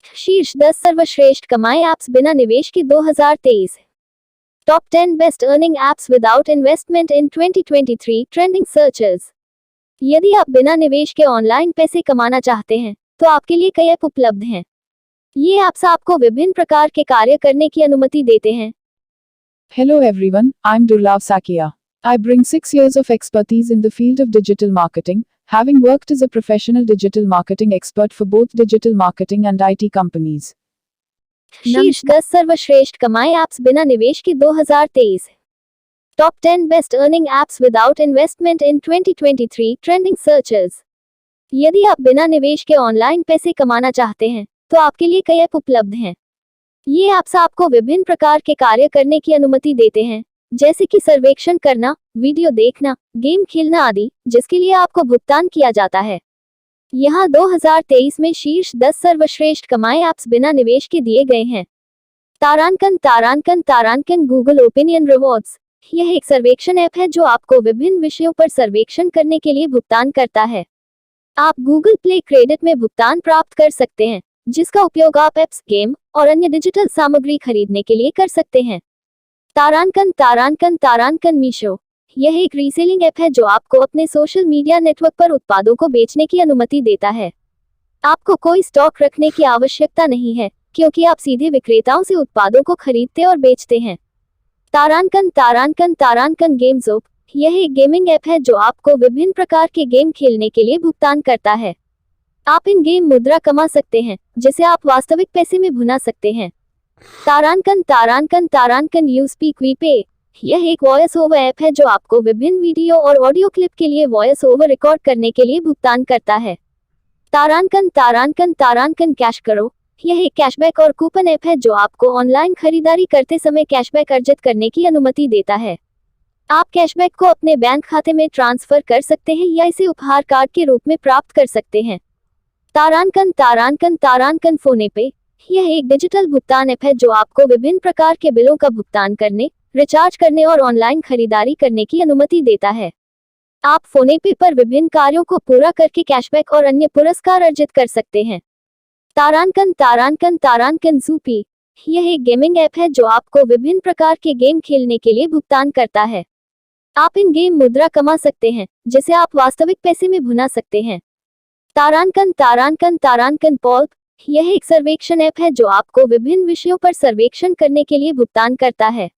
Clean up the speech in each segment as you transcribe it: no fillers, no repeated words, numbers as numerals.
शीर्ष 10 सर्वश्रेष्ठ कमाई ऐप्स बिना निवेश के 2023। Top 10 best earning apps without investment इन 2023 ट्रेंडिंग सर्चेस। यदि आप बिना निवेश के ऑनलाइन पैसे कमाना चाहते हैं तो आपके लिए कई ऐप उपलब्ध हैं। ये ऐप्स आपको विभिन्न प्रकार के कार्य करने की अनुमति देते हैं। Hello everyone, I'm Durlav Sakia. I bring 6 years of expertise in the field of digital marketing, having worked as a professional digital marketing expert for both digital marketing and IT companies. शीर्ष 10 सर्वश्रेष्ठ कमाई apps बिना निवेश के 2023। Top 10 best earning apps without investment इन 2023 trending searches. यदि आप बिना निवेश के ऑनलाइन पैसे कमाना चाहते हैं तो आपके लिए कई ऐप उपलब्ध हैं। ये ऐप्स आपको विभिन्न प्रकार के कार्य करने की अनुमति देते हैं, जैसे कि सर्वेक्षण करना, वीडियो देखना, गेम खेलना आदि, जिसके लिए आपको भुगतान किया जाता है। यहाँ 2023 में शीर्ष 10 सर्वश्रेष्ठ कमाई ऐप्स बिना निवेश के दिए गए हैं। तारांकन गूगल ओपिनियन रिवॉर्ड्स। यह एक सर्वेक्षण ऐप है जो आपको विभिन्न विषयों पर सर्वेक्षण करने के लिए भुगतान करता है। आप गूगल प्ले क्रेडिट में भुगतान प्राप्त कर सकते हैं, जिसका उपयोग आप ऐप्स, गेम और अन्य डिजिटल सामग्री खरीदने के लिए कर सकते हैं। तारांकन मीशो। यह एक रीसेलिंग ऐप है जो आपको अपने सोशल मीडिया नेटवर्क पर उत्पादों को बेचने की अनुमति देता है। आपको कोई स्टॉक रखने की आवश्यकता नहीं है, क्योंकि आप सीधे विक्रेताओं से उत्पादों को खरीदते और बेचते हैं। तारांकन गेम्सोप। यह एक गेमिंग ऐप है जो आपको विभिन्न प्रकार के गेम खेलने के लिए भुगतान करता है। आप इन गेम मुद्रा कमा सकते हैं, जिसे आप वास्तविक पैसे में भुना सकते हैं। तारांकन यू स्पीक वी पे। यह एक वॉइस ओवर ऐप है जो आपको विभिन्न वीडियो और ऑडियो क्लिप के लिए वॉइस ओवर रिकॉर्ड करने के लिए भुगतान करता है। तारांकन कैश करो। यह एक कैशबैक और कूपन ऐप है जो आपको ऑनलाइन खरीदारी करते समय कैशबैक अर्जित करने की अनुमति देता है। आप कैशबैक को अपने बैंक खाते में ट्रांसफर कर सकते हैं या इसे उपहार कार्ड के रूप में प्राप्त कर सकते हैं। तारांकन फोनपे। यह एक डिजिटल भुगतान ऐप है जो आपको विभिन्न प्रकार के बिलों का भुगतान करने, रिचार्ज करने और ऑनलाइन खरीदारी करने की अनुमति देता है। आप फोनपे पर विभिन्न कार्यों को पूरा करके कैशबैक और अन्य पुरस्कार अर्जित कर सकते हैं। तारांकन ज़ूपी। यह एक गेमिंग ऐप है जो आपको विभिन्न प्रकार के गेम खेलने के लिए भुगतान करता है। आप इन गेम मुद्रा कमा सकते हैं, जिसे आप वास्तविक पैसे में भुना सकते हैं। तारांकन पॉल्प। यह एक सर्वेक्षण ऐप है जो आपको विभिन्न विषयों पर सर्वेक्षण करने के लिए भुगतान करता है।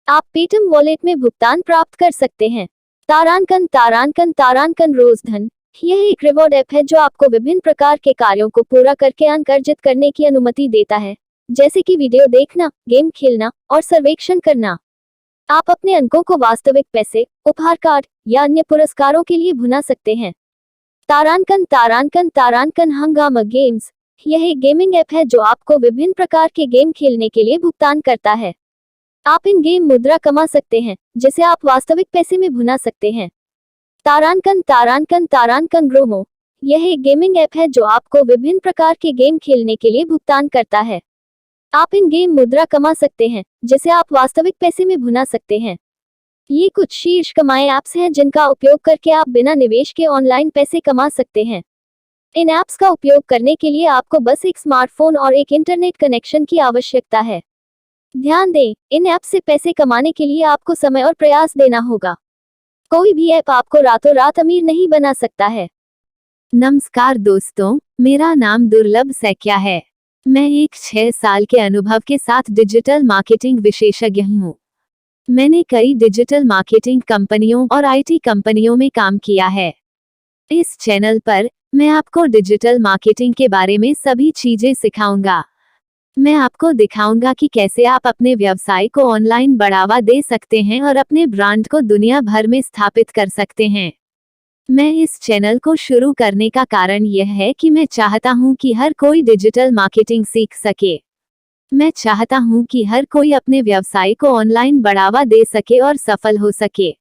आप पेटीएम वॉलेट में भुगतान प्राप्त कर सकते हैं। तारांकन रोजधन। यह एक रिवॉर्ड ऐप है जो आपको विभिन्न प्रकार के कार्यों को पूरा करके अंक अर्जित करने की अनुमति देता है, जैसे कि वीडियो देखना, गेम खेलना और सर्वेक्षण करना। आप अपने अंकों को वास्तविक पैसे, उपहार कार्ड या अन्य पुरस्कारों के लिए भुना सकते हैं। तारांकन हंगामा गेम्स। यह एक गेमिंग ऐप है जो आपको विभिन्न प्रकार के गेम खेलने के लिए भुगतान करता है। आप इन गेम मुद्रा कमा सकते हैं, जिसे आप वास्तविक पैसे में भुना सकते हैं। तारांकन ग्रोमो। यह एक गेमिंग ऐप है जो आपको विभिन्न प्रकार के गेम खेलने के लिए भुगतान करता है। आप इन गेम मुद्रा कमा सकते हैं, जिसे आप वास्तविक पैसे में भुना सकते हैं। ये कुछ शीर्ष कमाई ऐप्स हैं जिनका उपयोग करके आप बिना निवेश के ऑनलाइन पैसे कमा सकते हैं। इन ऐप्स का उपयोग करने के लिए आपको बस एक स्मार्टफोन और एक इंटरनेट कनेक्शन की आवश्यकता है। ध्यान दें, इन ऐप्स से पैसे कमाने के लिए आपको समय और प्रयास देना होगा। कोई भी ऐप आपको रातों रात अमीर नहीं बना सकता है। नमस्कार दोस्तों, मेरा नाम दुर्लभ सैकिया है। मैं एक 6 साल के अनुभव के साथ डिजिटल मार्केटिंग विशेषज्ञ हूँ। मैंने कई डिजिटल मार्केटिंग कंपनियों और आईटी कंपनियों में काम किया है। इस चैनल पर मैं आपको डिजिटल मार्केटिंग के बारे में सभी चीजें सिखाऊंगा। मैं आपको दिखाऊंगा कि कैसे आप अपने व्यवसाय को ऑनलाइन बढ़ावा दे सकते हैं और अपने ब्रांड को दुनिया भर में स्थापित कर सकते हैं। मैं इस चैनल को शुरू करने का कारण यह है कि मैं चाहता हूं कि हर कोई डिजिटल मार्केटिंग सीख सके। मैं चाहता हूं कि हर कोई अपने व्यवसाय को ऑनलाइन बढ़ावा दे सके और सफल हो सके।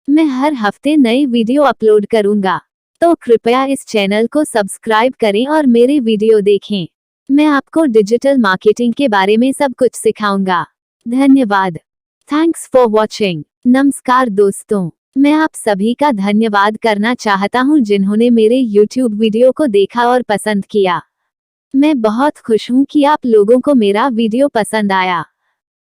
मैं हर हफ्ते नए वीडियो अपलोड करूंगा, तो कृपया इस चैनल को सब्सक्राइब करें और मेरे वीडियो देखें। मैं आपको डिजिटल मार्केटिंग के बारे में सब कुछ सिखाऊंगा। धन्यवाद। Thanks for watching. नमस्कार दोस्तों, मैं आप सभी का धन्यवाद करना चाहता हूं जिन्होंने मेरे YouTube वीडियो को देखा और पसंद किया। मैं बहुत खुश हूँ कि आप लोगों को मेरा वीडियो पसंद आया।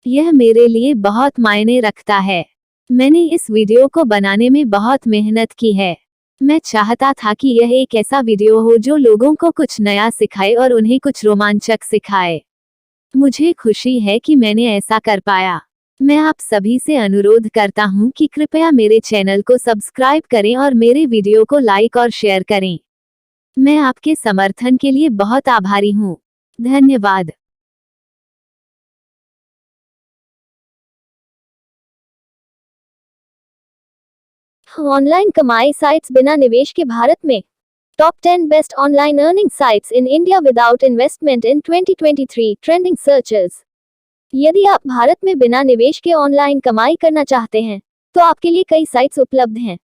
यह मेरे लिए बहुत मायने रखता है। मैंने इस वीडियो को बनाने में बहुत मेहनत की है। मैं चाहता था कि यह एक ऐसा वीडियो हो जो लोगों को कुछ नया सिखाए और उन्हें कुछ रोमांचक सिखाए। मुझे खुशी है कि मैंने ऐसा कर पाया। मैं आप सभी से अनुरोध करता हूँ कि कृपया मेरे चैनल को सब्सक्राइब करें और मेरे वीडियो को लाइक और शेयर करें। मैं आपके समर्थन के लिए बहुत आभारी हूँ। धन्यवाद। ऑनलाइन कमाई साइट्स बिना निवेश के भारत में top 10 best online earning sites in India without investment in 2023 trending searches. यदि आप भारत में बिना निवेश के ऑनलाइन कमाई करना चाहते हैं तो आपके लिए कई साइट्स उपलब्ध हैं।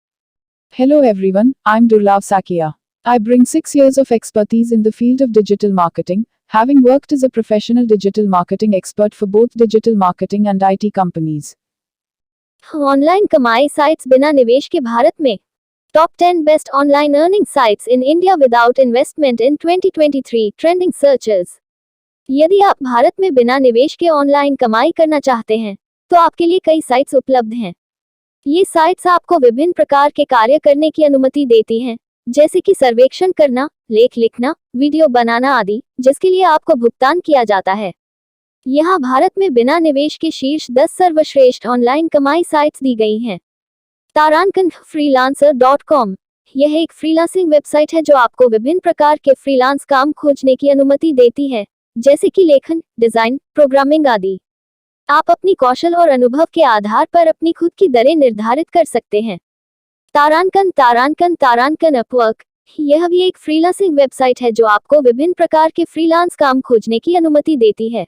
Hello everyone, I'm Durlav Sakia. I bring 6 years of expertise in the field of digital marketing, having worked as a professional digital marketing expert for both digital marketing and IT companies. Online कमाई sites बिना निवेश के भारत में top 10 best online earning sites in India without investment in 2023 trending searches. यदि आप भारत में बिना निवेश के ऑनलाइन कमाई करना चाहते हैं तो आपके लिए कई साइट्स उपलब्ध हैं। ये साइट्स आपको विभिन्न प्रकार के कार्य करने की अनुमति देती हैं, जैसे कि सर्वेक्षण करना, लेख लिखना, वीडियो बनाना आदि, जिसके लिए आपको भुगतान किया जाता है। यहाँ भारत में बिना निवेश के शीर्ष 10 सर्वश्रेष्ठ ऑनलाइन कमाई साइट्स दी गई हैं। तारांकन freelancer.com। यह एक फ्रीलांसिंग वेबसाइट है जो आपको विभिन्न प्रकार के फ्रीलांस काम खोजने की अनुमति देती है, जैसे कि लेखन, डिजाइन, प्रोग्रामिंग आदि। आप अपनी कौशल और अनुभव के आधार पर अपनी खुद की दरें निर्धारित कर सकते हैं। तारांकन अपवर्क। यह भी एक फ्रीलांसिंग वेबसाइट है जो आपको विभिन्न प्रकार के फ्रीलांस काम खोजने की अनुमति देती है।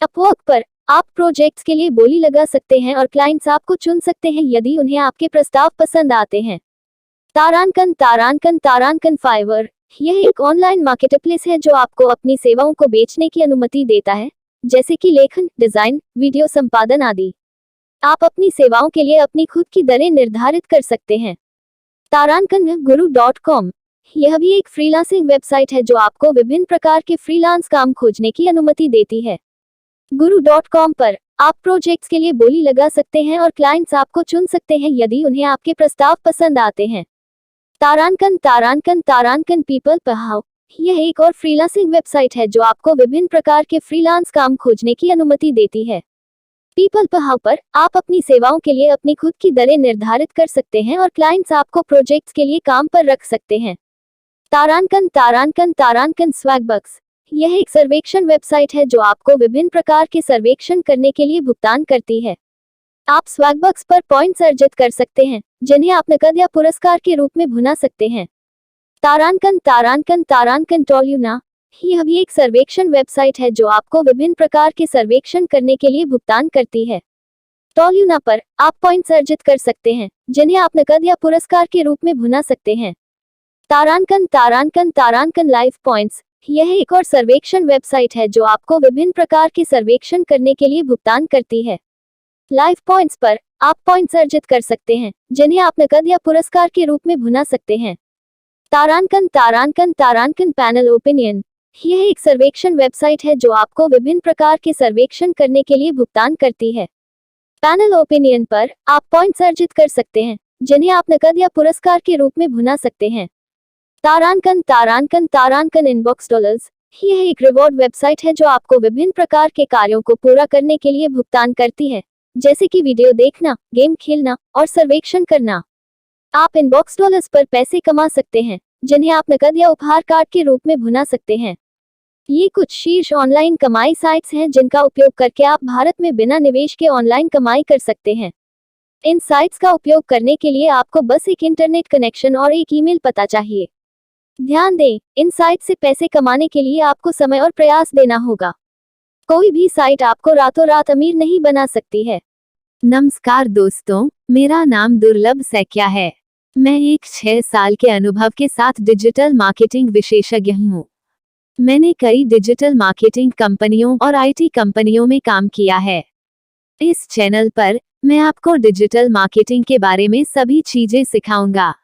अपवर्क पर आप प्रोजेक्ट्स के लिए बोली लगा सकते हैं और क्लाइंट्स आपको चुन सकते हैं यदि उन्हें आपके प्रस्ताव पसंद आते हैं। तारांकन फाइवर। यह एक ऑनलाइन मार्केटप्लेस है जो आपको अपनी सेवाओं को बेचने की अनुमति देता है, जैसे कि लेखन, डिजाइन, वीडियो संपादन आदि। आप अपनी सेवाओं के लिए अपनी खुद की दरें निर्धारित कर सकते हैं। तारांकन गुरु.com। यह भी एक फ्रीलांसिंग वेबसाइट है जो आपको विभिन्न प्रकार के फ्रीलांस काम खोजने की अनुमति देती है। गुरु.com पर आप प्रोजेक्ट्स के लिए बोली लगा सकते हैं और क्लाइंट्स आपको चुन सकते हैं यदि उन्हें आपके प्रस्ताव पसंद आते हैं। तारांकन पीपल पहाव। यह एक और फ्रीलांसिंग वेबसाइट है जो आपको विभिन्न प्रकार के फ्रीलांस काम खोजने की अनुमति देती है। पीपल पहाव पर आप अपनी सेवाओं के लिए अपनी खुद की दरें निर्धारित कर सकते हैं और क्लाइंट्स आपको प्रोजेक्ट्स के लिए काम पर रख सकते हैं। तारांकन स्वैगबक्स। यह एक सर्वेक्षण वेबसाइट है जो आपको विभिन्न प्रकार के सर्वेक्षण करने के लिए भुगतान करती है। आप स्वैगबक्स पर पॉइंट्स अर्जित कर सकते हैं, जिन्हें आप नकद या पुरस्कार के रूप में भुना सकते हैं। तारांकन टोल्यूना। यह भी एक सर्वेक्षण वेबसाइट है जो आपको विभिन्न प्रकार के सर्वेक्षण करने के लिए भुगतान करती है। टोल्यूना पर आप पॉइंट्स अर्जित कर सकते हैं, जिन्हें आप नकद या पुरस्कार के रूप में भुना सकते हैं। तारांकन लाइव पॉइंट्स। यह एक और सर्वेक्षण वेबसाइट है जो आपको विभिन्न प्रकार के सर्वेक्षण करने के लिए भुगतान करती है। लाइव पॉइंट्स पर आप पॉइंट्स अर्जित कर सकते हैं, जिन्हें आप नकद या पुरस्कार के रूप में भुना सकते हैं। तारांकन पैनल ओपिनियन। यह एक सर्वेक्षण वेबसाइट है जो आपको विभिन्न प्रकार के सर्वेक्षण करने के लिए भुगतान करती है। पैनल ओपिनियन पर आप पॉइंट्स अर्जित कर सकते हैं, जिन्हें आप नकद या पुरस्कार के रूप में भुना सकते हैं। तारांकन इनबॉक्स डॉलर्स। यह एक रिवॉर्ड वेबसाइट है जो आपको विभिन्न प्रकार के कार्यों को पूरा करने के लिए भुगतान करती है, जैसे कि वीडियो देखना, गेम खेलना और सर्वेक्षण करना। आप इनबॉक्स डॉलर्स पर पैसे कमा सकते हैं, जिन्हें आप नकद या उपहार कार्ड के रूप में भुना सकते हैं। ये कुछ शीर्ष ऑनलाइन कमाई साइट्स हैं जिनका उपयोग करके आप भारत में बिना निवेश के ऑनलाइन कमाई कर सकते हैं। इन साइट्स का उपयोग करने के लिए आपको बस एक इंटरनेट कनेक्शन और एक ईमेल पता चाहिए। ध्यान दें, इन साइट से पैसे कमाने के लिए आपको समय और प्रयास देना होगा। कोई भी साइट आपको रातों रात अमीर नहीं बना सकती है। नमस्कार दोस्तों, मेरा नाम दुर्लभ सैकिया है। मैं एक 6 साल के अनुभव के साथ डिजिटल मार्केटिंग विशेषज्ञ हूँ। मैंने कई डिजिटल मार्केटिंग कंपनियों और IT कंपनियों में काम किया है। इस चैनल पर मैं आपको डिजिटल मार्केटिंग के बारे में सभी चीजें सिखाऊंगा।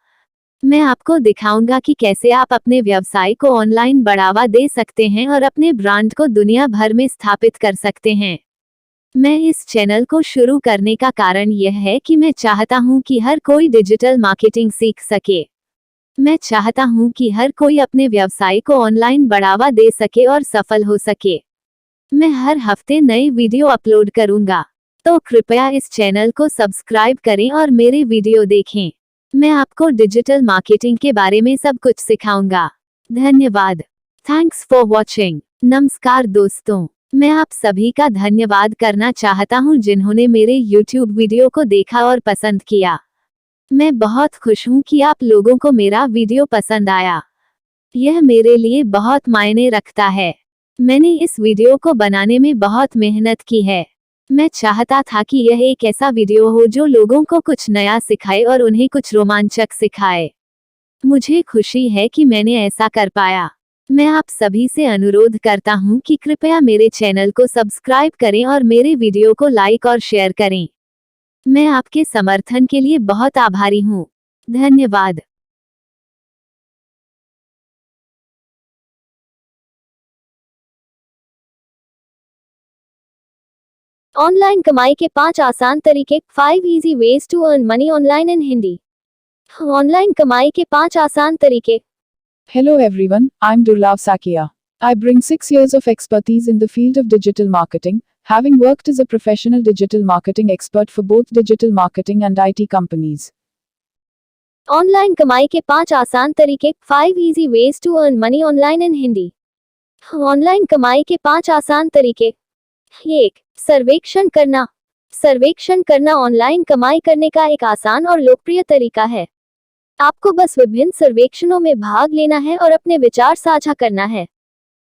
मैं आपको दिखाऊंगा कि कैसे आप अपने व्यवसाय को ऑनलाइन बढ़ावा दे सकते हैं और अपने ब्रांड को दुनिया भर में स्थापित कर सकते हैं। मैं इस चैनल को शुरू करने का कारण यह है कि मैं चाहता हूं कि हर कोई डिजिटल मार्केटिंग सीख सके। मैं चाहता हूं कि हर कोई अपने व्यवसाय को ऑनलाइन बढ़ावा दे सके और सफल हो सके। मैं हर हफ्ते नई वीडियो अपलोड करूंगा, तो कृपया इस चैनल को सब्सक्राइब करें और मेरे वीडियो देखें। मैं आपको डिजिटल मार्केटिंग के बारे में सब कुछ सिखाऊंगा। धन्यवाद। Thanks for watching. नमस्कार दोस्तों, मैं आप सभी का धन्यवाद करना चाहता हूं जिन्होंने मेरे YouTube वीडियो को देखा और पसंद किया। मैं बहुत खुश हूं कि आप लोगों को मेरा वीडियो पसंद आया। यह मेरे लिए बहुत मायने रखता है। मैंने इस वीडियो को बनाने में बहुत मेहनत की है। मैं चाहता था कि यह एक ऐसा वीडियो हो जो लोगों को कुछ नया सिखाए और उन्हें कुछ रोमांचक सिखाए। मुझे खुशी है कि मैंने ऐसा कर पाया। मैं आप सभी से अनुरोध करता हूं कि कृपया मेरे चैनल को सब्सक्राइब करें और मेरे वीडियो को लाइक और शेयर करें। मैं आपके समर्थन के लिए बहुत आभारी हूं। धन्यवाद। ऑनलाइन कमाई के 5 आसान तरीके, 5 easy ways to earn money online in Hindi. Online कमाई के 5 आसान तरीके। Hello everyone, I'm Durlav Sakia. I bring 6 years of expertise in the field of digital marketing, having worked as a professional digital marketing expert for both digital marketing and IT companies. Online कमाई के 5 आसान तरीके, 5 easy ways to earn money online in Hindi. Online कमाई के 5 आसान तरीके। 1. सर्वेक्षण करना। सर्वेक्षण करना ऑनलाइन कमाई करने का एक आसान और लोकप्रिय तरीका है। आपको बस विभिन्न सर्वेक्षणों में भाग लेना है और अपने विचार साझा करना है।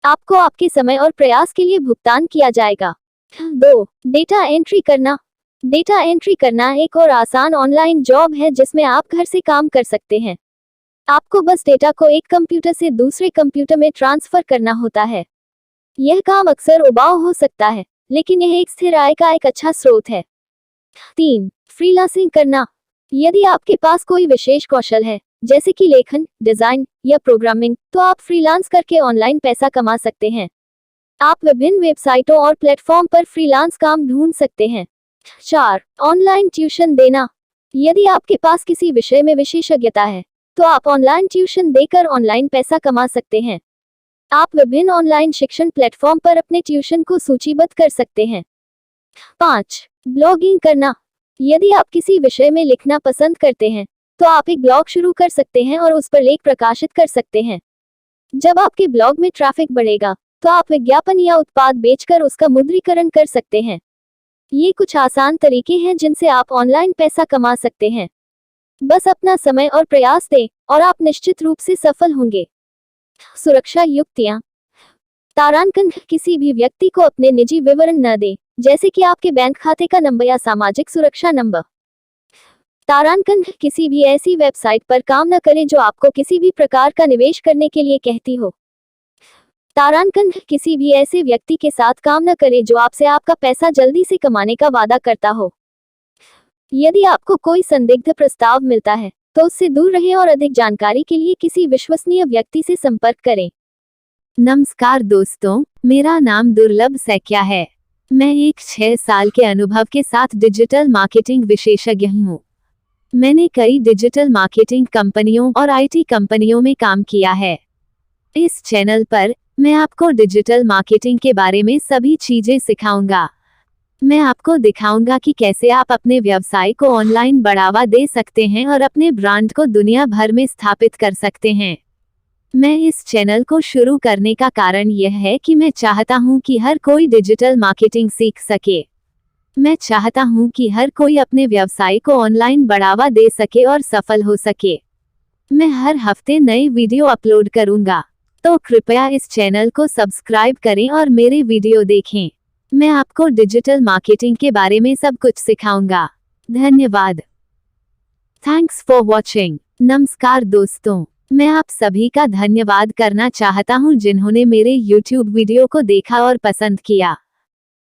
आपको आपके समय और प्रयास के लिए भुगतान किया जाएगा। 2. डेटा एंट्री करना। डेटा एंट्री करना एक और आसान ऑनलाइन जॉब है जिसमें आप घर से काम कर सकते हैं। आपको बस डेटा को एक कंप्यूटर से दूसरे कंप्यूटर में ट्रांसफर करना होता है। यह काम अक्सर उबाऊ हो सकता है, लेकिन यह एक स्थिर आय का एक अच्छा स्रोत है। 3. फ्रीलांसिंग करना। यदि आपके पास कोई विशेष कौशल है, जैसे कि लेखन, डिजाइन या प्रोग्रामिंग, तो आप फ्रीलांस करके ऑनलाइन पैसा कमा सकते हैं। आप विभिन्न वेबसाइटों और प्लेटफॉर्म पर फ्रीलांस काम ढूंढ सकते हैं। 4. ऑनलाइन ट्यूशन देना। यदि आपके पास किसी विषय में विशेषज्ञता है, तो आप ऑनलाइन ट्यूशन देकर ऑनलाइन पैसा कमा सकते हैं। आप विभिन्न ऑनलाइन शिक्षण प्लेटफॉर्म पर अपने ट्यूशन को सूचीबद्ध कर सकते हैं। 5. ब्लॉगिंग करना। यदि आप किसी विषय में लिखना पसंद करते हैं, तो आप एक ब्लॉग शुरू कर सकते हैं और उस पर लेख प्रकाशित कर सकते हैं। जब आपके ब्लॉग में ट्रैफिक बढ़ेगा, तो आप विज्ञापन या उत्पाद बेचकर उसका मुद्रीकरण कर सकते हैं। ये कुछ आसान तरीके हैं जिनसे आप ऑनलाइन पैसा कमा सकते हैं। बस अपना समय और प्रयास दें और आप निश्चित रूप से सफल होंगे। सुरक्षा युक्तियां। तारांकन। किसी भी व्यक्ति को अपने निजी विवरण न दें, जैसे कि आपके बैंक खाते का नंबर या सामाजिक सुरक्षा नंबर। तारांकन। किसी भी ऐसी वेबसाइट पर काम न करें जो आपको किसी भी प्रकार का निवेश करने के लिए कहती हो। तारांकन। किसी भी ऐसे व्यक्ति के साथ काम न करें जो आपसे आपका पैसा जल्दी से कमाने का वादा करता हो। यदि आपको कोई संदिग्ध प्रस्ताव मिलता है, तो उससे दूर रहें और अधिक जानकारी के लिए किसी विश्वसनीय व्यक्ति से संपर्क करें। नमस्कार दोस्तों, मेरा नाम दुर्लभ सैकिया है। मैं एक 6 साल के अनुभव के साथ डिजिटल मार्केटिंग विशेषज्ञ हूँ। मैंने कई डिजिटल मार्केटिंग कंपनियों और IT कंपनियों में काम किया है। इस चैनल पर मैं आपको डिजिटल मार्केटिंग के बारे में सभी चीजें सिखाऊंगा। मैं आपको दिखाऊंगा कि कैसे आप अपने व्यवसाय को ऑनलाइन बढ़ावा दे सकते हैं और अपने ब्रांड को दुनिया भर में स्थापित कर सकते हैं। मैं इस चैनल को शुरू करने का कारण यह है कि मैं चाहता हूं कि हर कोई डिजिटल मार्केटिंग सीख सके। मैं चाहता हूं कि हर कोई अपने व्यवसाय को ऑनलाइन बढ़ावा दे सके और सफल हो सके। मैं हर हफ्ते नई वीडियो अपलोड करूंगा, तो कृपया इस चैनल को सब्सक्राइब करें और मेरे वीडियो देखें। मैं आपको डिजिटल मार्केटिंग के बारे में सब कुछ सिखाऊंगा। धन्यवाद। Thanks for watching. नमस्कार दोस्तों, मैं आप सभी का धन्यवाद करना चाहता हूं जिन्होंने मेरे YouTube वीडियो को देखा और पसंद किया।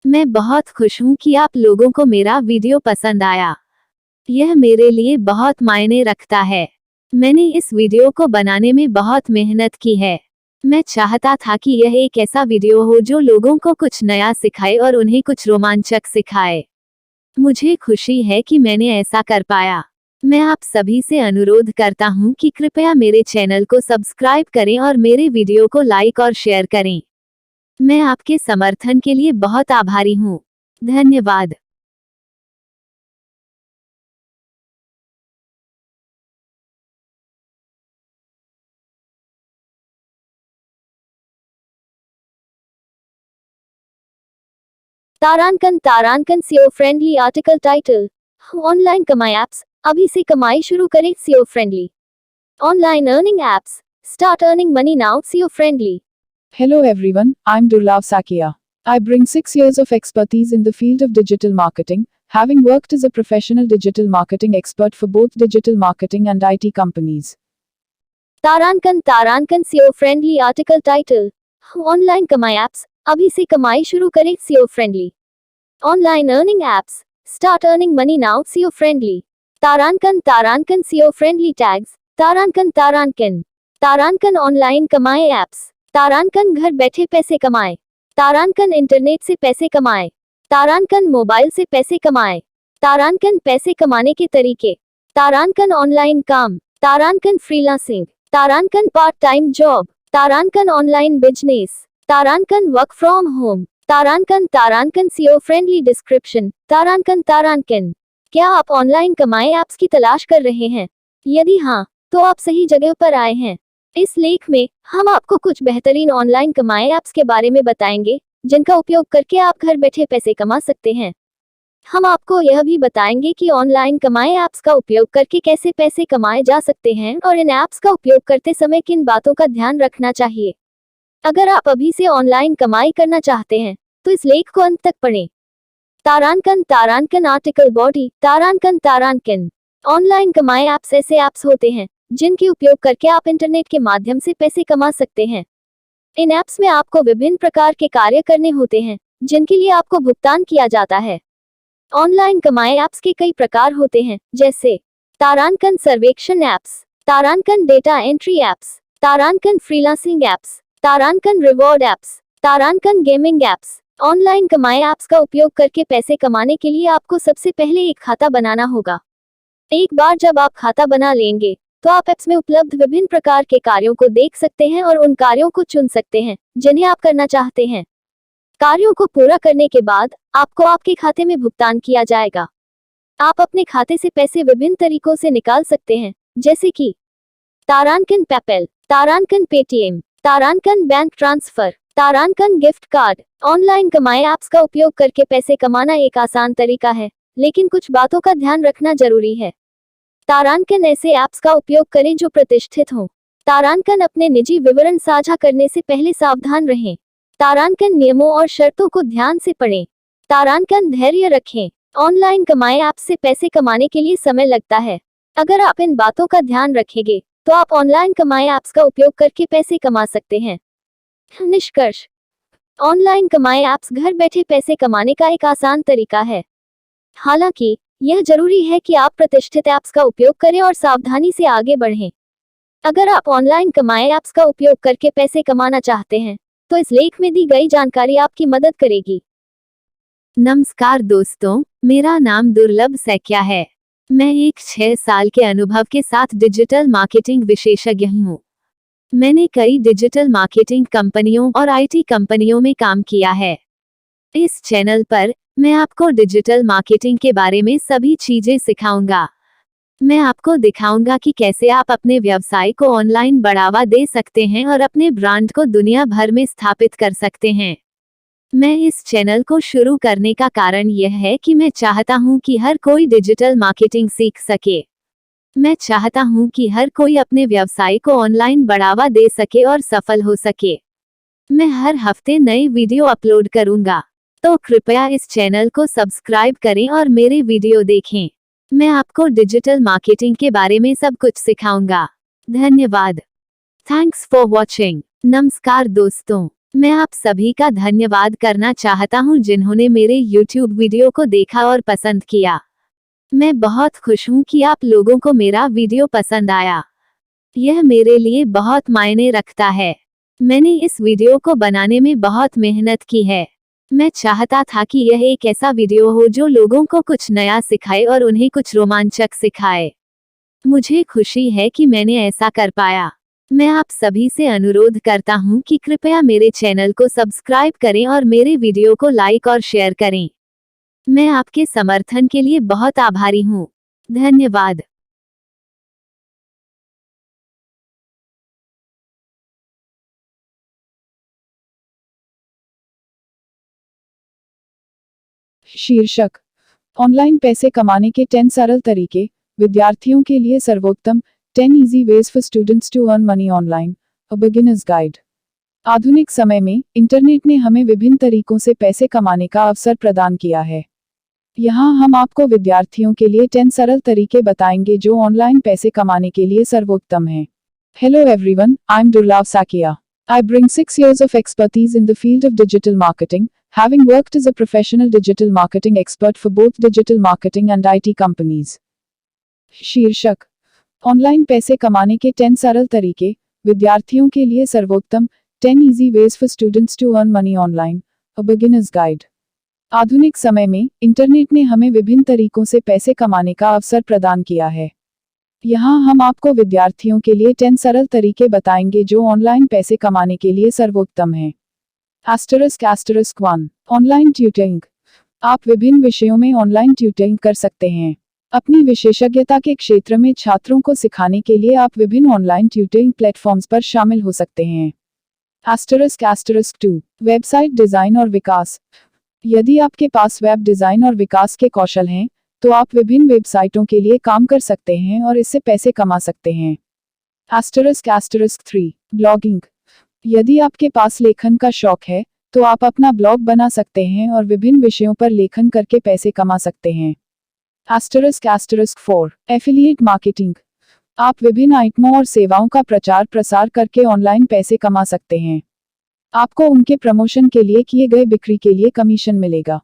मैं बहुत खुश हूं कि आप लोगों को मेरा वीडियो पसंद आया। यह मेरे लिए बहुत मायने रखता है। मैंने इस वीडियो को बनाने में बहुत मेहनत की है। मैं चाहता था कि यह एक ऐसा वीडियो हो जो लोगों को कुछ नया सिखाए और उन्हें कुछ रोमांचक सिखाए। मुझे खुशी है कि मैंने ऐसा कर पाया। मैं आप सभी से अनुरोध करता हूं कि कृपया मेरे चैनल को सब्सक्राइब करें और मेरे वीडियो को लाइक और शेयर करें। मैं आपके समर्थन के लिए बहुत आभारी हूं। धन्यवाद। तारांकन SEO friendly article title. Online कमाई एप्स, अभी से कमाई शुरू करें SEO friendly. Online earning apps, start earning money now SEO friendly. Hello everyone, I'm Durlav Sakia. I bring 6 years of expertise in the field of digital marketing, having worked as a professional digital marketing expert for both digital marketing and IT companies. तारांकन SEO friendly article title. Online कमाई apps, अभी से कमाई शुरू करें SEO friendly. Online earning apps, start earning money now SEO friendly. तारांकन SEO friendly tags. तारांकन online कमाई एप्स। तारांकन घर बैठे पैसे कमाए। तारांकन इंटरनेट से पैसे कमाए। तारांकन मोबाइल से पैसे कमाए। तारांकन पैसे कमाने के तरीके। तारांकन ऑनलाइन काम। तारांकन फ्रीलांसिंग। तारांकन पार्ट टाइम जॉब। तारांकन ऑनलाइन बिजनेस। तारांकन वर्क फ्रॉम होम। तारांकन SEO फ्रेंडली डिस्क्रिप्शन। तारांकन। क्या आप ऑनलाइन कमाई ऐप्स की तलाश कर रहे हैं? यदि हाँ, तो आप सही जगह पर आए हैं। इस लेख में हम आपको कुछ बेहतरीन ऑनलाइन कमाई ऐप्स के बारे में बताएंगे, जिनका उपयोग करके आप घर बैठे पैसे कमा सकते हैं। हम आपको यह भी बताएंगे कि ऑनलाइन कमाई ऐप्स का उपयोग करके कैसे पैसे कमाए जा सकते हैं और इन ऐप्स का उपयोग करते समय किन बातों का ध्यान रखना चाहिए। अगर आप अभी से ऑनलाइन कमाई करना चाहते हैं, तो इस लेख को अंत तक पढ़ें। तारांकन आर्टिकल बॉडी। तारांकन ऑनलाइन कमाई ऐप्स ऐसे ऐप्स होते हैं जिनके उपयोग करके आप इंटरनेट के माध्यम से पैसे कमा सकते हैं। इन ऐप्स में आपको विभिन्न प्रकार के कार्य करने होते हैं, जिनके लिए आपको भुगतान किया जाता है। ऑनलाइन कमाई ऐप्स के कई प्रकार होते हैं, जैसे तारांकन सर्वेक्षण ऐप्स, तारांकन डेटा एंट्री ऐप्स, तारांकन फ्रीलांसिंग ऐप्स, तारांकन रिवॉर्ड ऐप्स, तारांकन गेमिंग ऐप्स। ऑनलाइन कमाई ऐप्स का उपयोग करके पैसे कमाने के लिए आपको सबसे पहले एक खाता बनाना होगा। एक बार जब आप खाता बना लेंगे, तो आप ऐप्स में उपलब्ध विभिन्न प्रकार के कार्यों को देख सकते हैं और उन कार्यों को चुन सकते हैं जिन्हें आप करना चाहते हैं। कार्यों को पूरा करने के बाद आपको आपके खाते में भुगतान किया जाएगा। आप अपने खाते से पैसे विभिन्न तरीकों से निकाल सकते हैं, जैसे कि तारांकन पेपैल, तारांकन पेटीएम, तारांकन बैंक ट्रांसफर, तारांकन गिफ्ट कार्ड। ऑनलाइन कमाई ऐप्स का उपयोग करके पैसे कमाना एक आसान तरीका है, लेकिन कुछ बातों का ध्यान रखना जरूरी है। तारांकन ऐसे ऐप्स का उपयोग करें जो प्रतिष्ठित हों। तारांकन अपने निजी विवरण साझा करने से पहले सावधान रहें। तारांकन नियमों और शर्तों को ध्यान से पढ़ें। तारांकन धैर्य रखें। ऑनलाइन कमाई ऐप्स से पैसे कमाने के लिए समय लगता है। अगर आप इन बातों का ध्यान रखेंगे, तो आप ऑनलाइन कमाई ऐप्स का उपयोग करके पैसे कमा सकते हैं। निष्कर्ष: ऑनलाइन कमाई ऐप्स घर बैठे पैसे कमाने का एक आसान तरीका है। हालांकि यह जरूरी है कि आप प्रतिष्ठित ऐप्स का उपयोग करें और सावधानी से आगे बढ़ें। अगर आप ऑनलाइन कमाई ऐप्स का उपयोग करके पैसे कमाना चाहते हैं, तो इस लेख में दी गई जानकारी आपकी मदद करेगी। नमस्कार दोस्तों, मेरा नाम दुर्लभ सैकिया है। मैं एक 6 साल के अनुभव के साथ डिजिटल मार्केटिंग विशेषज्ञ हूँ। मैंने कई डिजिटल मार्केटिंग कंपनियों और IT कंपनियों में काम किया है। इस चैनल पर मैं आपको डिजिटल मार्केटिंग के बारे में सभी चीजें सिखाऊंगा। मैं आपको दिखाऊंगा कि कैसे आप अपने व्यवसाय को ऑनलाइन बढ़ावा दे सकते हैं और अपने ब्रांड को दुनिया भर में स्थापित कर सकते हैं। मैं इस चैनल को शुरू करने का कारण यह है कि मैं चाहता हूं कि हर कोई डिजिटल मार्केटिंग सीख सके। मैं चाहता हूं कि हर कोई अपने व्यवसाय को ऑनलाइन बढ़ावा दे सके और सफल हो सके। मैं हर हफ्ते नए वीडियो अपलोड करूंगा, तो कृपया इस चैनल को सब्सक्राइब करें और मेरे वीडियो देखें। मैं आपको डिजिटल मार्केटिंग के बारे में सब कुछ सिखाऊंगा। धन्यवाद। Thanks for watching. नमस्कार दोस्तों, मैं आप सभी का धन्यवाद करना चाहता हूं जिन्होंने मेरे YouTube वीडियो को देखा और पसंद किया। मैं बहुत खुश हूं कि आप लोगों को मेरा वीडियो पसंद आया। यह मेरे लिए बहुत मायने रखता है। मैंने इस वीडियो को बनाने में बहुत मेहनत की है। मैं चाहता था कि यह एक ऐसा वीडियो हो जो लोगों को कुछ नया सिखाए और उन्हें कुछ रोमांचक सिखाए। मुझे खुशी है कि मैंने ऐसा कर पाया। मैं आप सभी से अनुरोध करता हूं कि कृपया मेरे चैनल को सब्सक्राइब करें और मेरे वीडियो को लाइक और शेयर करें। मैं आपके समर्थन के लिए बहुत आभारी हूं। धन्यवाद। शीर्षक: ऑनलाइन पैसे कमाने के 10 सरल तरीके, विद्यार्थियों के लिए सर्वोत्तम 10 easy ways for students to earn money online, a beginner's guide. आधुनिक समय में इंटरनेट ने हमें विभिन्न तरीकों से पैसे कमाने का अवसर प्रदान किया है। यहाँ हम आपको विद्यार्थियों के लिए 10 सरल तरीके बताएंगे जो ऑनलाइन पैसे कमाने के लिए सर्वोत्तम हैं। Hello everyone, I'm Durlav Sakia. I bring 6 years of expertise in the field of digital marketing, having worked as a professional digital marketing expert for both digital marketing and IT companies. शीर्षक: online पैसे कमाने के 10 सरल तरीके, विद्यार्थियों के लिए सर्वोत्तम 10 easy ways for students to earn money online, a beginner's guide. आधुनिक समय में इंटरनेट ने हमें विभिन्न तरीकों से पैसे कमाने का अवसर प्रदान किया है। यहाँ हम आपको विद्यार्थियों के लिए 10 सरल तरीके बताएंगे जो ऑनलाइन पैसे कमाने के लिए सर्वोत्तम हैं। ****1 ऑनलाइन ट्यूटरिंग। आप विभिन्न विषयों में ऑनलाइन ट्यूटरिंग कर सकते हैं। अपनी विशेषज्ञता के क्षेत्र में छात्रों को सिखाने के लिए आप विभिन्न ऑनलाइन ट्यूटरिंग प्लेटफॉर्म्स पर शामिल हो सकते हैं। ***2 वेबसाइट डिजाइन और विकास। यदि आपके पास वेब डिजाइन और विकास के कौशल हैं, तो आप विभिन्न वेबसाइटों के लिए काम कर सकते हैं और इससे पैसे कमा सकते हैं। ***3 ब्लॉगिंग। यदि आपके पास लेखन का शौक है, तो आप अपना ब्लॉग बना सकते हैं और विभिन्न विषयों पर लेखन करके पैसे कमा सकते हैं। ***4 एफिलिएट मार्केटिंग। आप विभिन्न आइटमों और सेवाओं का प्रचार प्रसार करके ऑनलाइन पैसे कमा सकते हैं। आपको उनके प्रमोशन के लिए किए गए बिक्री के लिए कमीशन मिलेगा।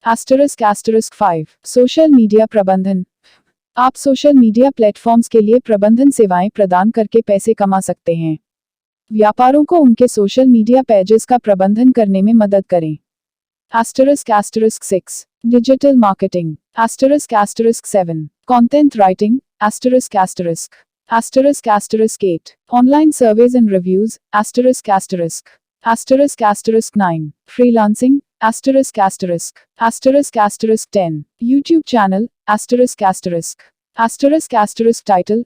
***5 सोशल मीडिया प्रबंधन। आप सोशल मीडिया प्लेटफॉर्म्स के लिए प्रबंधन सेवाएं प्रदान करके पैसे कमा सकते हैं। व्यापारों को उनके सोशल मीडिया पेजेस का प्रबंधन करने में मदद करें। ***6 digital marketing. ***7 content writing. ***8 online surveys and reviews. ***9 freelancing. ***10 YouTube channel, ***title,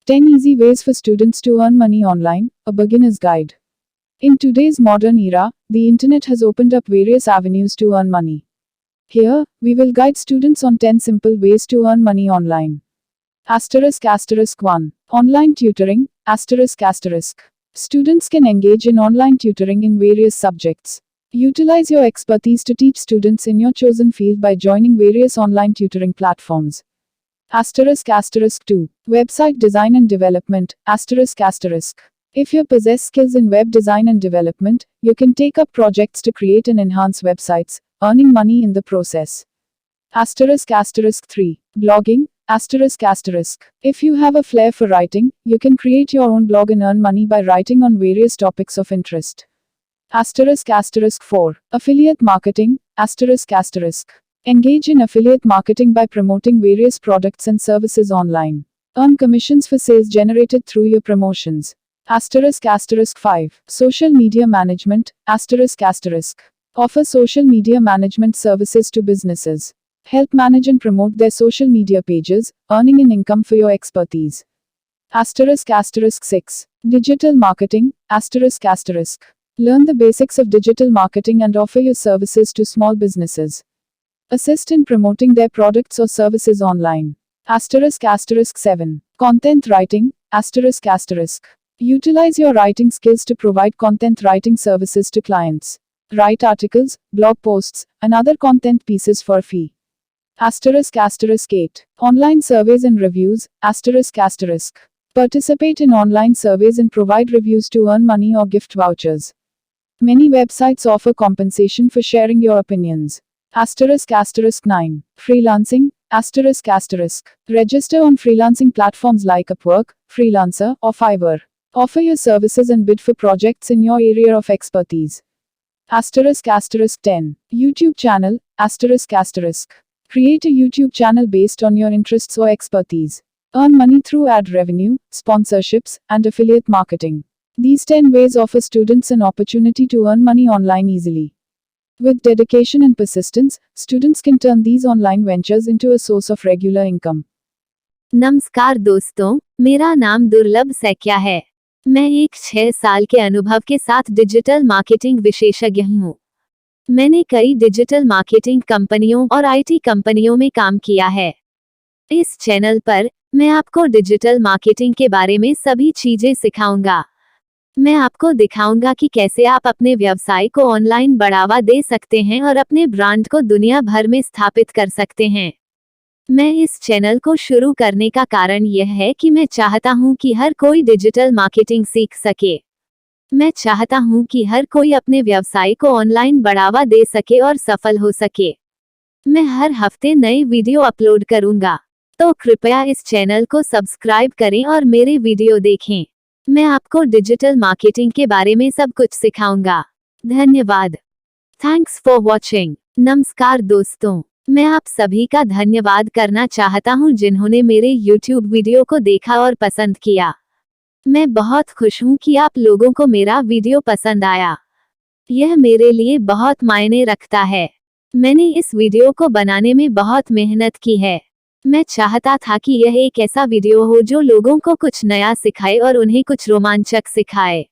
**10 easy ways for students to earn money online, a beginner's guide. In today's modern era, the internet has opened up various avenues to earn money. Here, we will guide students on 10 simple ways to earn money online. ***1 Online tutoring, Students can engage in online tutoring in various subjects. Utilize your expertise to teach students in your chosen field by joining various online tutoring platforms. ***2 Website design and development. If you possess skills in web design and development, you can take up projects to create and enhance websites, earning money in the process. ***3 Blogging. If you have a flair for writing, you can create your own blog and earn money by writing on various topics of interest. ***4 Affiliate marketing. Engage in affiliate marketing by promoting various products and services online. Earn commissions for sales generated through your promotions. **5 Social media management. Offer social media management services to businesses. Help manage and promote their social media pages, earning an income for your expertise. **6 Digital marketing. Learn the basics of digital marketing and offer your services to small businesses. Assist in promoting their products or services online. **7 Content writing. Utilize your writing skills to provide content writing services to clients. Write articles, blog posts, and other content pieces for a fee. **8 Online surveys and reviews. Participate in online surveys and provide reviews to earn money or gift vouchers. Many websites offer compensation for sharing your opinions. **9 Freelancing. Asterisk asterisk. Register on freelancing platforms like Upwork, Freelancer, or Fiverr. Offer your services and bid for projects in your area of expertise. Asterisk asterisk 10. YouTube channel, asterisk asterisk. Create a YouTube channel based on your interests or expertise. Earn money through ad revenue, sponsorships, and affiliate marketing. These 10 ways offer students an opportunity to earn money online easily. With dedication and persistence, students can turn these online ventures into a source of regular income. नमस्कार दोस्तों, मेरा नाम दुर्लभ सैकिया है। मैं एक 6 साल के अनुभव के साथ डिजिटल मार्केटिंग विशेषज्ञ हूँ। मैंने कई डिजिटल मार्केटिंग कंपनियों और आईटी कंपनियों में काम किया है। इस चैनल पर मैं आपको डिजिटल मार्केटिंग के बारे में सभी चीजें सिखाऊंगा। मैं आपको दिखाऊंगा कि कैसे आप अपने व्यवसाय को ऑनलाइन बढ़ावा दे सकते हैं और अपने ब्रांड को दुनिया भर में स्थापित कर सकते हैं। मैं इस चैनल को शुरू करने का कारण यह है कि मैं चाहता हूं कि हर कोई डिजिटल मार्केटिंग सीख सके। मैं चाहता हूं कि हर कोई अपने व्यवसाय को ऑनलाइन बढ़ावा दे सके और सफल हो सके। मैं हर हफ्ते नई वीडियो अपलोड करूंगा, तो कृपया इस चैनल को सब्सक्राइब करें और मेरे वीडियो देखें। मैं आपको डिजिटल मार्केटिंग के बारे में सब कुछ सिखाऊंगा। धन्यवाद। Thanks for watching. नमस्कार दोस्तों, मैं आप सभी का धन्यवाद करना चाहता हूं जिन्होंने मेरे YouTube वीडियो को देखा और पसंद किया। मैं बहुत खुश हूं कि आप लोगों को मेरा वीडियो पसंद आया। यह मेरे लिए बहुत मायने रखता है। मैंने इस वीडियो को बनाने में बहुत मेहनत की है। मैं चाहता था कि यह एक ऐसा वीडियो हो जो लोगों को कुछ नया सिखाए और उन्हें कुछ रोमांचक सिखाए।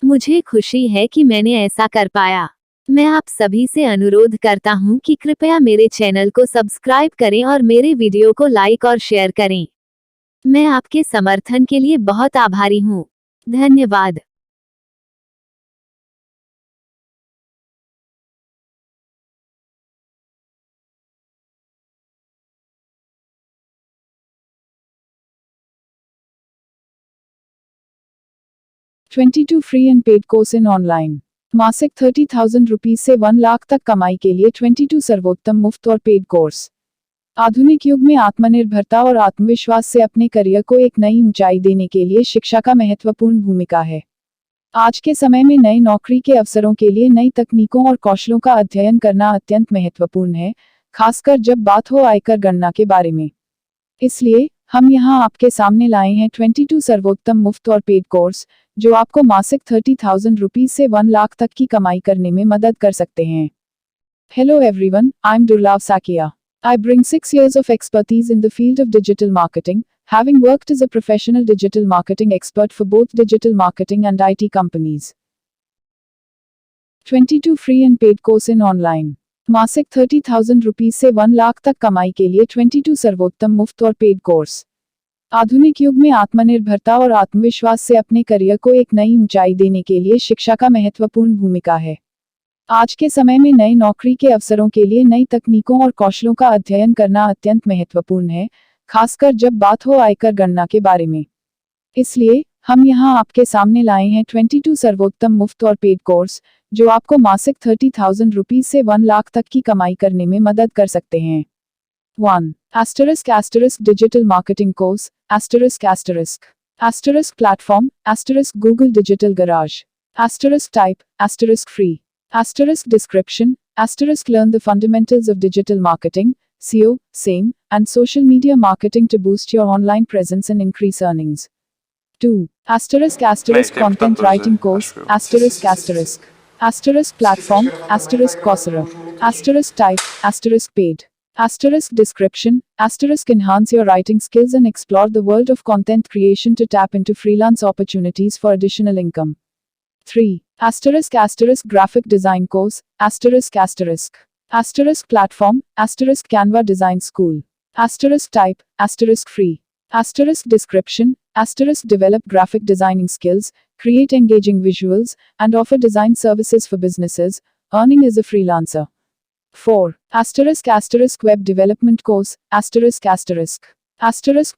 मुझे खुशी है कि मैंने ऐसा कर पाया। मैं आप सभी से अनुरोध करता हूं कि कृपया मेरे चैनल को सब्सक्राइब करें और मेरे वीडियो को लाइक और शेयर करें। मैं आपके समर्थन के लिए बहुत आभारी हूं। धन्यवाद। ₹22 free and paid course in online. मासिक 30,000 रुपीज से 1 लाख तक कमाई के लिए 22 सर्वोत्तम मुफ्त और पेड कोर्स। आधुनिक युग में आत्मनिर्भरता और आत्मविश्वास से अपने करियर को एक नई ऊंचाई देने के लिए शिक्षा का महत्वपूर्ण भूमिका है। आज के समय में नए नौकरी के अवसरों के लिए नई तकनीकों और कौशलों का अध्ययन करना अत्यंत महत्वपूर्ण है, खासकर जब बात हो आयकर गणना के बारे में। इसलिए हम यहाँ आपके सामने लाए हैं 22 सर्वोत्तम मुफ्त और पेड कोर्स, जो आपको मासिक 30,000 रुपीज से 1 लाख तक की कमाई करने में मदद कर सकते हैं। Hello everyone, I'm Durlav Sakia. I bring 6 years of expertise in the field of digital marketing, having worked as a professional digital marketing expert for both digital marketing and IT companies. 22 free and paid course in online. मासिक 30,000 rupees से 1 लाख तक कमाई के लिए 22 सर्वोत्तम मुफ्त और paid course. आधुनिक युग में आत्मनिर्भरता और आत्मविश्वास से अपने करियर को एक नई ऊंचाई देने के लिए शिक्षा का महत्वपूर्ण भूमिका है। आज के समय में नए नौकरी के अवसरों के लिए नई तकनीकों और कौशलों का अध्ययन करना अत्यंत महत्वपूर्ण है, खासकर जब बात हो आयकर गणना के बारे में। इसलिए हम यहाँ आपके सामने लाए हैं 22 सर्वोत्तम मुफ्त और पेड कोर्स, जो आपको मासिक 30,000 रुपीज से 1 लाख तक की कमाई करने में मदद कर सकते हैं। 1. ** digital marketing course, ** platform, * Google Digital Garage, * type, * free, * description, * learn the fundamentals of digital marketing, SEO, SEM, and social media marketing to boost your online presence and increase earnings. 2. ** content writing course, ** platform, * Coursera, * type, * paid, * description, * enhance your writing skills and explore the world of content creation to tap into freelance opportunities for additional income. 3. ** graphic design course, ** platform, * Canva design school, * type, * free, * description, * develop graphic designing skills, create engaging visuals, and offer design services for businesses, earning as a freelancer. 4. * web development course, *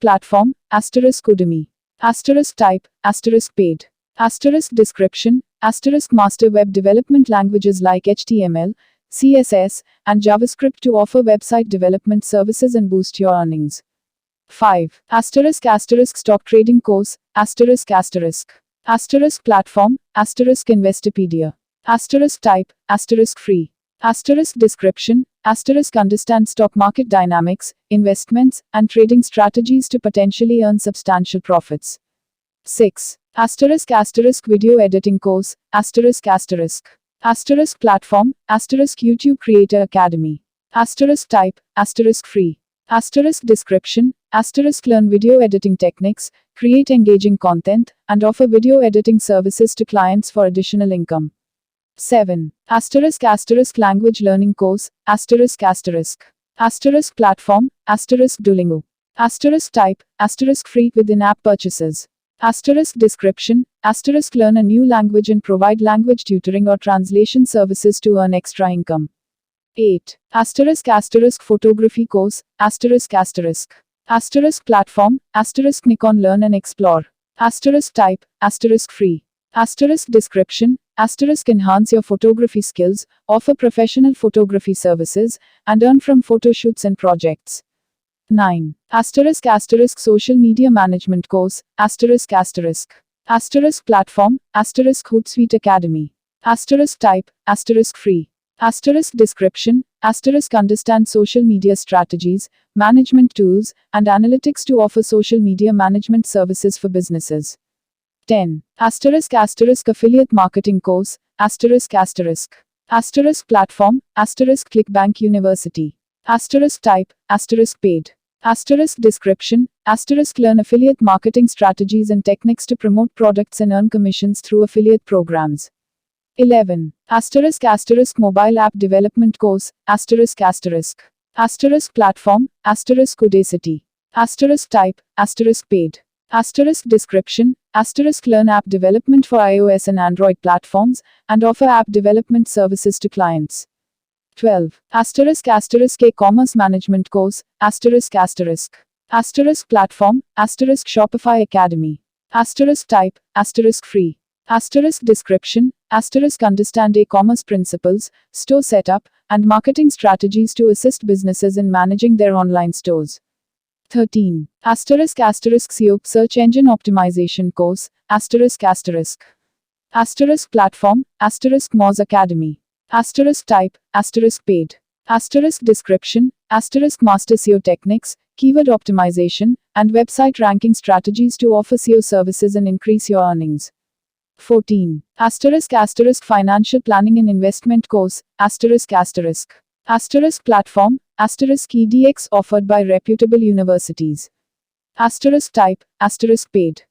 platform, * Udemy, * type, * paid, * description, * master web development languages like HTML, CSS, and JavaScript to offer website development services and boost your earnings. 5. Stock trading course, platform, Investopedia. Type, free. Description, understand stock market dynamics, investments, and trading strategies to potentially earn substantial profits. 6. Video editing course, platform, YouTube Creator Academy. Type, free. Description, learn video editing techniques, create engaging content, and offer video editing services to clients for additional income. 7. Language learning course, platform, Duolingo. Type, free with in-app purchases. Description, learn a new language and provide language tutoring or translation services to earn extra income. 8. Photography course, platform, Nikon Learn and Explore. Type, free. Description, enhance your photography skills, offer professional photography services, and earn from photo shoots and projects. 9. Social media management course, platform, Hootsuite Academy. Type, free. Description, understand social media strategies, management tools, and analytics to offer social media management services for businesses. 10. Affiliate marketing course, platform, ClickBank University. Type, paid. Description, learn affiliate marketing strategies and techniques to promote products and earn commissions through affiliate programs. 11. Mobile app development course, platform, Codacity. Type, paid. Description, learn app development for iOS and Android platforms, and offer app development services to clients. 12. E-commerce management course, platform, Shopify Academy. Type, free. Description, understand e-commerce principles, store setup, and marketing strategies to assist businesses in managing their online stores. 13. SEO search engine optimization course, platform, Moz Academy. Type, paid. Description, master SEO techniques, keyword optimization, and website ranking strategies to offer SEO services and increase your earnings. 14. Financial planning and investment course, platform, EDX offered by reputable universities. Type, paid.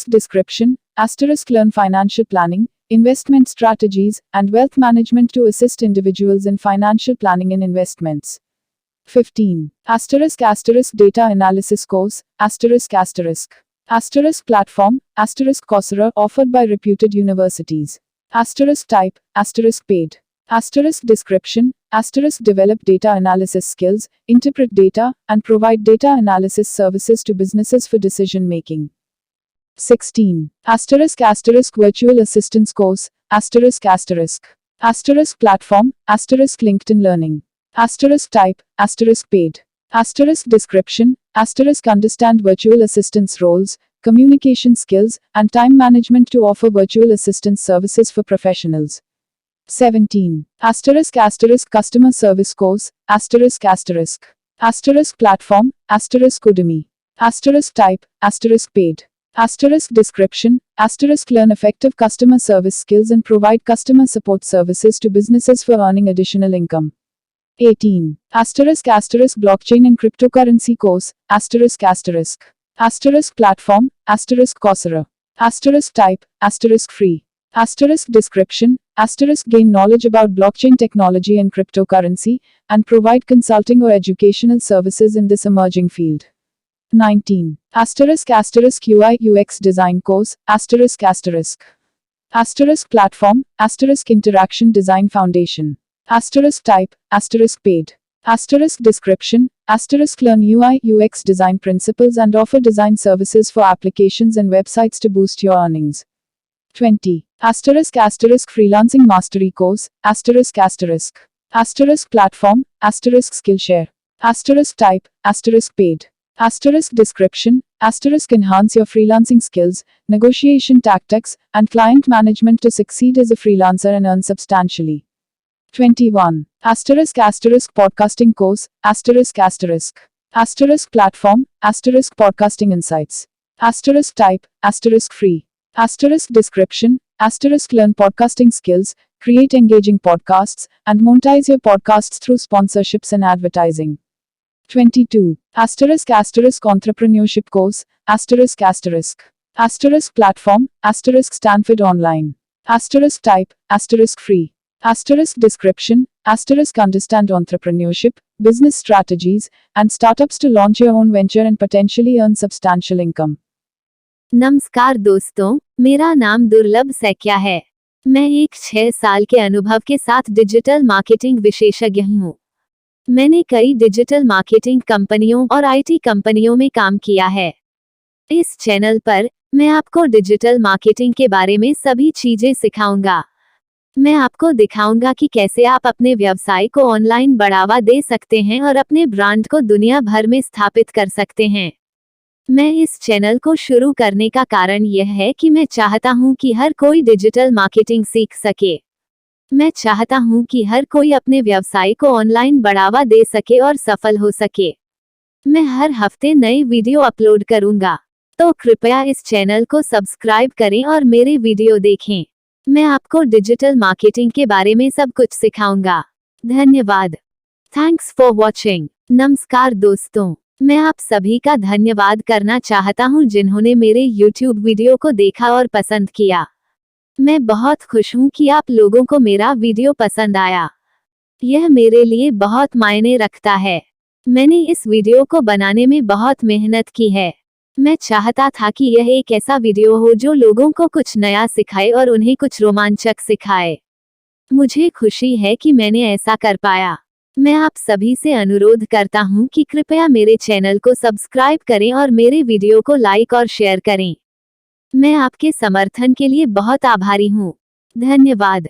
Description, learn financial planning, investment strategies, and wealth management to assist individuals in financial planning and investments. 15. Data analysis course, platform, Coursera offered by reputed universities. Type, paid. Description, develop data analysis skills, interpret data, and provide data analysis services to businesses for decision making. 16. Virtual assistance course, platform, LinkedIn Learning. Type, paid. Description, understand virtual assistance roles, communication skills, and time management to offer virtual assistance services for professionals. 17. Customer service course, platform, Udemy. Type, paid. Description, learn effective customer service skills and provide customer support services to businesses for earning additional income. 18. Blockchain and cryptocurrency course, platform, Coursera. Type, free. Description, gain knowledge about blockchain technology and cryptocurrency, and provide consulting or educational services in this emerging field. 19. UI UX design course, platform, Interaction Design Foundation. Type, paid. Description, learn UI UX design principles and offer design services for applications and websites to boost your earnings. 20. Freelancing mastery course, Asterisk platform, asterisk Skillshare. Asterisk type, asterisk paid. Asterisk description, asterisk enhance your freelancing skills, negotiation tactics, and client management to succeed as a freelancer and earn substantially. 21. Asterisk podcasting course, asterisk. Asterisk platform, asterisk podcasting insights. Asterisk type, asterisk free. Asterisk description, asterisk learn podcasting skills, create engaging podcasts, and monetize your podcasts through sponsorships and advertising. 22. Asterisk entrepreneurship course, asterisk. Asterisk platform, asterisk Stanford Online. Asterisk type, asterisk free. Asterisk description, asterisk understand entrepreneurship, business strategies, and startups to launch your own venture and potentially earn substantial income. नमस्कार दोस्तों, मेरा नाम दुर्लभ सैकिया है। मैं एक 6 साल के अनुभव के साथ डिजिटल मार्केटिंग विशेषज्ञ हूँ। मैंने कई डिजिटल मार्केटिंग कंपनियों और आईटी कंपनियों में काम किया है। इस चैनल पर मैं आपको डिजिटल मार्केटिंग के बारे में सभी चीजें सिखाऊंगा। मैं आपको दिखाऊंगा कि कैसे आप अपने व्यवसाय को ऑनलाइन बढ़ावा दे सकते हैं और अपने ब्रांड को दुनिया भर में स्थापित कर सकते हैं। मैं इस चैनल को शुरू करने का कारण यह है कि मैं चाहता हूं कि हर कोई डिजिटल मार्केटिंग सीख सके। मैं चाहता हूं कि हर कोई अपने व्यवसाय को ऑनलाइन बढ़ावा दे सके और सफल हो सके। मैं हर हफ्ते नए वीडियो अपलोड करूंगा, तो कृपया इस चैनल को सब्सक्राइब करें और मेरे वीडियो देखें। मैं आपको डिजिटल मार्केटिंग के बारे में सब कुछ सिखाऊंगा। धन्यवाद। Thanks for watching. नमस्कार दोस्तों, मैं आप सभी का धन्यवाद करना चाहता हूं जिन्होंने मेरे YouTube वीडियो को देखा और पसंद किया। मैं बहुत खुश हूं कि आप लोगों को मेरा वीडियो पसंद आया। यह मेरे लिए बहुत मायने रखता है। मैंने इस वीडियो को बनाने में बहुत मेहनत की है। मैं चाहता था कि यह एक ऐसा वीडियो हो जो लोगों को कुछ नया सिखाए और उन्हें कुछ रोमांचक सिखाए। मुझे खुशी है कि मैंने ऐसा कर पाया। मैं आप सभी से अनुरोध करता हूं कि कृपया मेरे चैनल को सब्सक्राइब करें और मेरे वीडियो को लाइक और शेयर करें। मैं आपके समर्थन के लिए बहुत आभारी हूं। धन्यवाद।